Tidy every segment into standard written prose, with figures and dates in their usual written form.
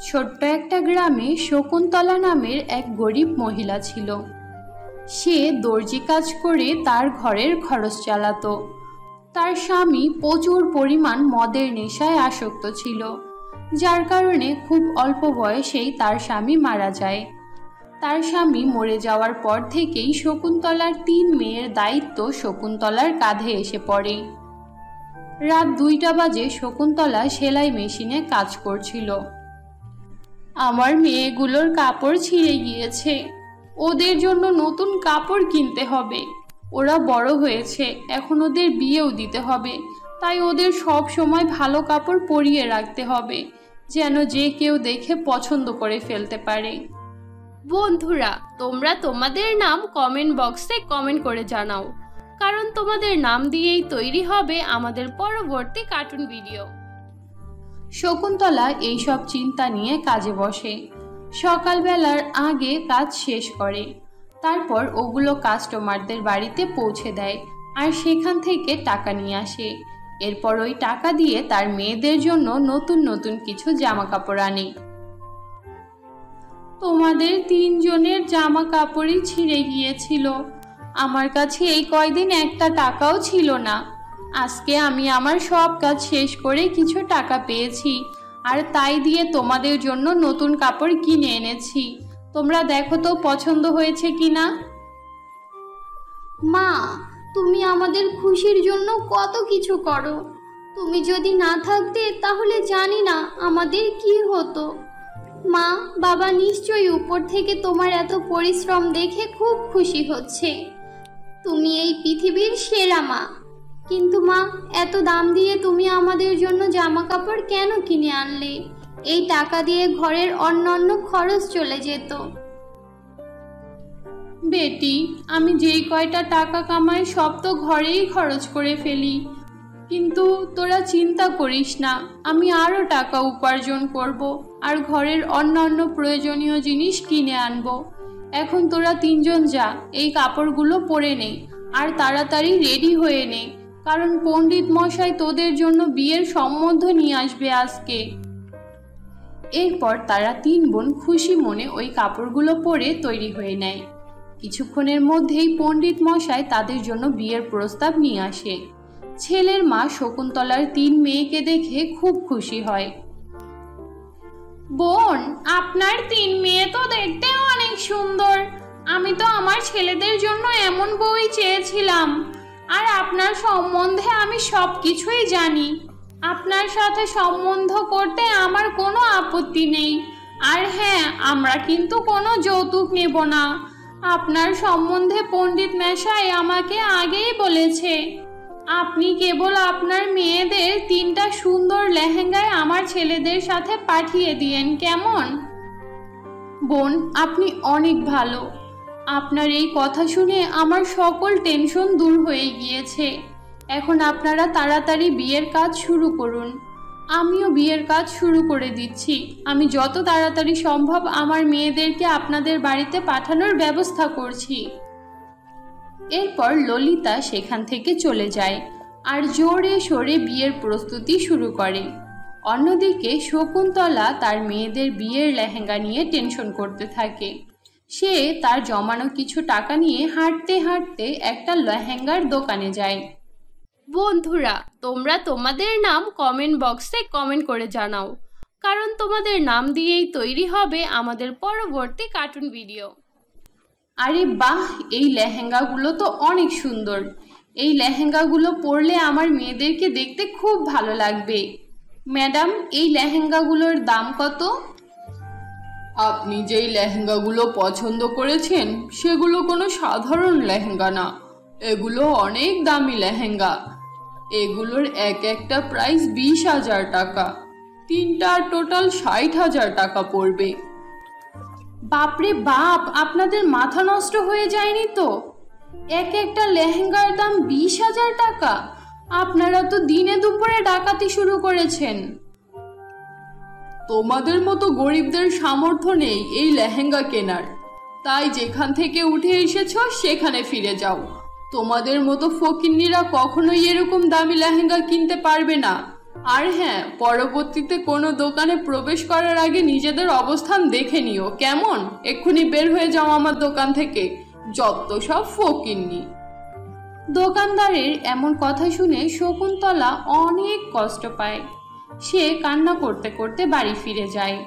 ছোট্ট একটা গ্রামে শকুন্তলা নামের এক গরিব মহিলা ছিল। সে দর্জি কাজ করে তার ঘরের খরচ চালাতো। তার স্বামী প্রচুর পরিমাণ মদের নেশায় আসক্ত ছিল, যার কারণে খুব অল্প বয়সেই তার স্বামী মারা যায়। তার স্বামী মরে যাওয়ার পর থেকেই শকুন্তলার 3 মেয়ের দায়িত্ব শকুন্তলার কাঁধে এসে পড়ে। রাত 2টা বাজে শকুন্তলা সেলাই মেশিনে কাজ করছিল। আমার মেয়েগুলোর কাপড় ছিঁড়ে গিয়েছে, ওদের জন্য নতুন কাপড় কিনতে হবে। ওরা বড় হয়েছে, এখন ওদের বিয়েও দিতে হবে, তাই ওদের সব সময় ভালো কাপড় পরিয়ে রাখতে হবে, যেন যে কেউ দেখে পছন্দ করে ফেলতে পারে। বন্ধুরা, তোমরা তোমাদের নাম কমেন্ট বক্সে কমেন্ট করে জানাও, কারণ তোমাদের নাম দিয়েই তৈরি হবে আমাদের পরবর্তী কার্টুন ভিডিও। শকুন্তলা এইসব চিন্তা নিয়ে কাজে বসে। সকালবেলার আগে কাজ শেষ করে, তারপর ওগুলো কাস্টমারদের বাড়িতে পৌঁছে দেয় আর সেখান থেকে টাকা নিয়ে আসে। এরপর ওই টাকা দিয়ে তার মেয়েদের জন্য নতুন নতুন কিছু জামা কাপড় আনে। তোমাদের 3 জনের জামা কাপড়ই ছিঁড়ে গিয়েছিল, আমার কাছে এই কয়দিন একটা টাকাও ছিল না। আজকে আমি আমার সব কাজ শেষ করে কিছু টাকা পেয়েছি, আর তাই দিয়ে তোমাদের জন্য নতুন কাপড় কিনে এনেছি। তোমরা দেখো তো পছন্দ হয়েছে কিনা। মা, তুমি আমাদের খুশির জন্য কত কিছু করো। তুমি যদি না থাকতে তাহলে জানি না আমাদের কি হতো। মা, বাবা নিশ্চয়ই উপর থেকে তোমার এত পরিশ্রম দেখে খুব খুশি হচ্ছে। তুমি এই পৃথিবীর সেরা মা। কিন্তু মা, এত দাম দিয়ে তুমি আমাদের জন্য জামা কাপড় কেন কিনে আনলে? এই টাকা দিয়ে ঘরের অন্যান্য খরচ চলে যেত। বেটি, আমি যেই কয়টা টাকা কামাই সব তো ঘরেই খরচ করে ফেলি, কিন্তু তোরা চিন্তা করিস না, আমি আরও টাকা উপার্জন করব আর ঘরের অন্যান্য প্রয়োজনীয় জিনিস কিনে আনবো। এখন তোরা 3 জন যা, এই কাপড়গুলো পরে নে আর তাড়াতাড়ি রেডি হয়ে নে, কারণ পণ্ডিত মশাই তোদের জন্য বিয়ের সম্বন্ধ নিয়ে আসবে আজকে। এরপর তারা 3 বোন খুশি মনে ওই কাপড়গুলো পরে তৈরি হয়ে নেয়। কিছুক্ষণের মধ্যেই পণ্ডিত মশাই তাদের জন্য বিয়ের প্রস্তাব নিয়ে আসে। ছেলের মা শকুন্তলার 3 মেয়েকে দেখে খুব খুশি হয়। বোন, আপনার 3 মেয়ে তো দেখতে অনেক সুন্দর। আমি তো আমার ছেলেদের জন্য এমন বউই চেয়েছিলাম, আর আপনার সম্বন্ধে আমি সব কিছুই জানি। আপনার সাথে সম্বন্ধ করতে আমার কোনো আপত্তি নেই। আর হ্যাঁ, আমরা কিন্তু কোনো যৌতুক নেব না। আপনার সম্বন্ধে পণ্ডিত মশাই আমাকে আগেই বলেছে। আপনি কেবল আপনার মেয়েদের 3টা সুন্দর লেহেঙ্গায় আমার ছেলেদের সাথে পাঠিয়ে দিয়েন, কেমন? বোন, আপনি অনেক ভালো। আপনার এই কথা শুনে আমার সকল টেনশন দূর হয়ে গিয়েছে। এখন আপনারা তাড়াতাড়ি বিয়ের কাজ শুরু করুন। আমিও বিয়ের কাজ শুরু করে দিচ্ছি। আমি যত তাড়াতাড়ি সম্ভব আমার মেয়েদেরকে আপনাদের বাড়িতে পাঠানোর ব্যবস্থা করছি। এরপর ললিতা সেখান থেকে চলে যায় আর জোরে সোরে বিয়ের প্রস্তুতি শুরু করে। অন্যদিকে শকুন্তলা তার মেয়েদের বিয়ের লেহেঙ্গা নিয়ে টেনশন করতে থাকে। সে তার জমানো কিছু টাকা নিয়ে হাঁটতে হাঁটতে একটা লেহেঙ্গার দোকানে যায়। বন্ধুরা, তোমরা তোমাদের নাম কমেন্ট বক্সে কমেন্ট করে জানাও, কারণ তোমাদের নাম দিয়েই তৈরি হবে আমাদের পরবর্তী কার্টুন ভিডিও। আরে বাহ, এই লেহেঙ্গাগুলো তো অনেক সুন্দর। এই লেহেঙ্গাগুলো পরলে আমার মেয়েদেরকে দেখতে খুব ভালো লাগবে। ম্যাডাম, এই লেহেঙ্গাগুলোর দাম কত? আপনি যেই লেহেঙ্গাগুলো পছন্দ করেছেন সেগুলো কোনো সাধারণ লেহেঙ্গা না, এগুলো অনেক দামি লেহেঙ্গা। এগুলোর এক একটা প্রাইস 20,000 টাকা। 3টা টোটাল 60,000 টাকা পড়বে। বাপরে বাপ, আপনাদের মাথা নষ্ট হয়ে যায়নি তো? এক একটা লেহেঙ্গার দাম 20,000 টাকা? আপনারা তো দিনে দুপুরে ডাকাতি শুরু করেছেন। তোমাদের মতো গরিবদের সামর্থ্য নেই এই লেহেঙ্গা কেনার, তাই যেখান থেকে উঠে এসেছো সেখানে ফিরে যাও। তোমাদের মতো ফকিন্নিরা কখনোই এরকম দামি লেহেঙ্গা কিনতে পারবে না। আর হ্যাঁ, পরবর্তীতে কোনো দোকানে প্রবেশ করার আগে নিজেদের অবস্থান দেখে নিও, কেমন? এক্ষুনি বের হয়ে যাও আমার দোকান থেকে, যত সব ফকিন্নি। দোকানদারের এমন কথা শুনে শকুন্তলা অনেক কষ্ট পায়। সে কান্না করতে করতে বাড়ি ফিরে যায়।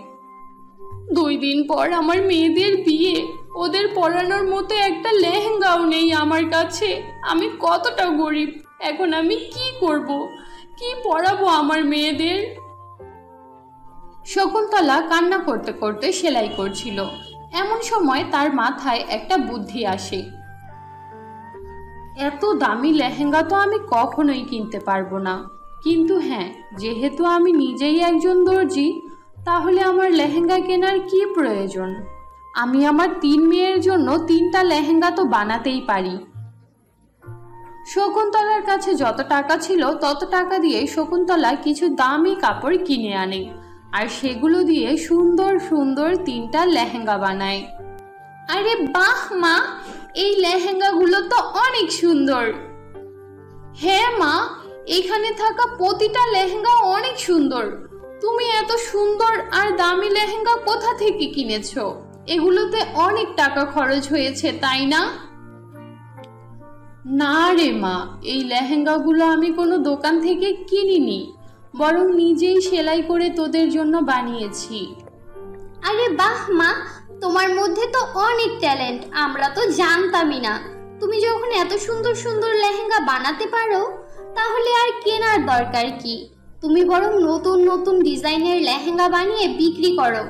2 দিন পর আমার মেয়েদের বিয়ে, ওদের পরানোর মতো একটা লেহেঙ্গাও নেই আমার কাছে। আমি কতটা গরিব, এখন আমি কি করব? কি পরাবো আমার মেয়েদের? শকুন্তলা কান্না করতে করতে সেলাই করছিল। এমন সময় তার মাথায় একটা বুদ্ধি আসে। এত দামি লেহেঙ্গা তো আমি কখনোই কিনতে পারবো না, কিন্তু হ্যাঁ, যেহেতু আমি নিজেই একজন দর্জি, তাহলে আমার লেহেঙ্গা কেনার কি প্রয়োজন? আমি আমার 3 মেয়ের জন্য 3টা লেহেঙ্গা তো বানাতেই পারি। শকুন্তলার কাছে যত টাকা ছিল তত টাকা দিয়ে শকুন্তলা কিছু দামি কাপড় কিনে আনে, আর সেগুলো দিয়ে সুন্দর সুন্দর 3টা লেহেঙ্গা বানায়। আরে বাহ মা, এই লেহেঙ্গাগুলো তো অনেক সুন্দর। হ্যাঁ মা, এখানে থাকা প্রতিটা লেহেঙ্গা অনেক সুন্দর। তুমি এত সুন্দর আর দামি লেহেঙ্গা কোথা থেকে কিনেছো? এগুলোতে অনেক টাকা খরচ হয়েছে, তাই না? না রে মা, এই লেহেঙ্গাগুলো আমি কোনো দোকান থেকে কিনিনি, বরং নিজেই সেলাই করে তোদের জন্য বানিয়েছি। আরে বাহ মা, তোমার মধ্যে তো অনেক ট্যালেন্ট, আমরা তো জানতামই না। তুমি যখন এত সুন্দর সুন্দর লেহেঙ্গা বানাতে পারো, তাহলে আর কেনার দরকার কি? তুমি বরং নতুন নতুন ডিজাইনের লেহেঙ্গা বানিয়ে বিক্রি করো।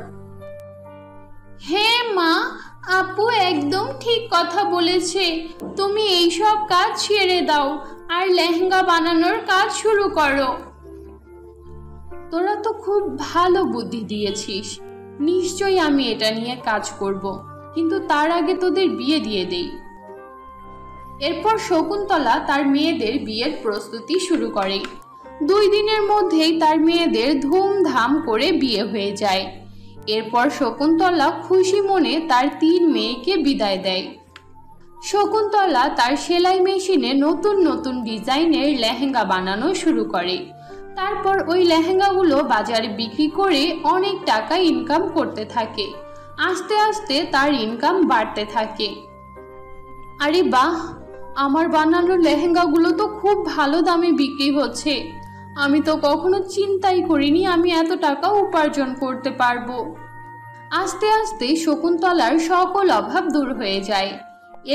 হ্যাঁ মা, আপু একদম ঠিক কথা বলেছে। তুমি এইসব কাজ ছেড়ে দাও আর লেহেঙ্গা বানানোর কাজ শুরু করো। তোরা তো খুব ভালো বুদ্ধি দিয়েছিস, নিশ্চয়ই আমি এটা নিয়ে কাজ করব, কিন্তু তার আগে তোদের বিয়ে দিয়ে দেই। এরপর শকুন্তলা তার মেয়েদের বিয়ের প্রস্তুতি শুরু করে। 2 দিনের মধ্যেই তার মেয়েদের ধুমধাম করে বিয়ে হয়ে যায়। এরপর শকুন্তলা খুশি মনে তার 3 মেয়েকে বিদায় দেয়। শকুন্তলা তার সেলাই মেশিনে নতুন নতুন ডিজাইনের লেহেঙ্গা বানানো শুরু করে। তারপর ওই লেহেঙ্গাগুলো বাজারে বিক্রি করে অনেক টাকা ইনকাম করতে থাকে। আস্তে আস্তে তার ইনকাম বাড়তে থাকে। আরে বাহ, আমার বানানো লেহেঙ্গাগুলো তো খুব ভালো দামে বিক্রি হচ্ছে। আমি তো কখনো চিন্তাই করিনি আমি এত টাকা উপার্জন করতে পারবো। আস্তে আস্তে শকুন্তলার সকল অভাব দূর হয়ে যায়।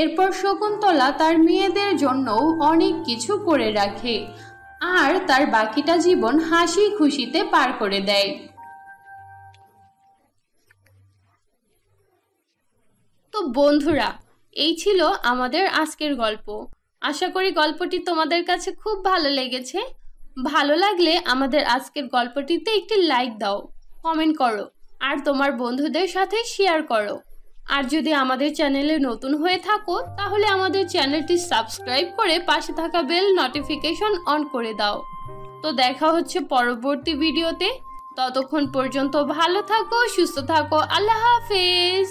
এরপর শকুন্তলা তার মেয়েদের জন্যও অনেক কিছু করে রাখে, আর তার বাকিটা জীবন হাসি খুশিতে পার করে দেয়। তো বন্ধুরা, এই ছিল আমাদের আজকের গল্প। আশা করি গল্পটি তোমাদের কাছে খুব ভালো লেগেছে। ভালো লাগলে আমাদের আজকের গল্পটিতে একটি লাইক দাও, কমেন্ট করো, আর তোমার বন্ধুদের সাথে শেয়ার করো। আর যদি আমাদের চ্যানেলে নতুন হয়ে থাকো, তাহলে আমাদের চ্যানেলটি সাবস্ক্রাইব করে পাশে থাকা বেল নোটিফিকেশন অন করে দাও। তো দেখা হচ্ছে পরবর্তী ভিডিওতে। ততক্ষণ পর্যন্ত ভালো থাকো, সুস্থ থাকো। আল্লাহ হাফেজ।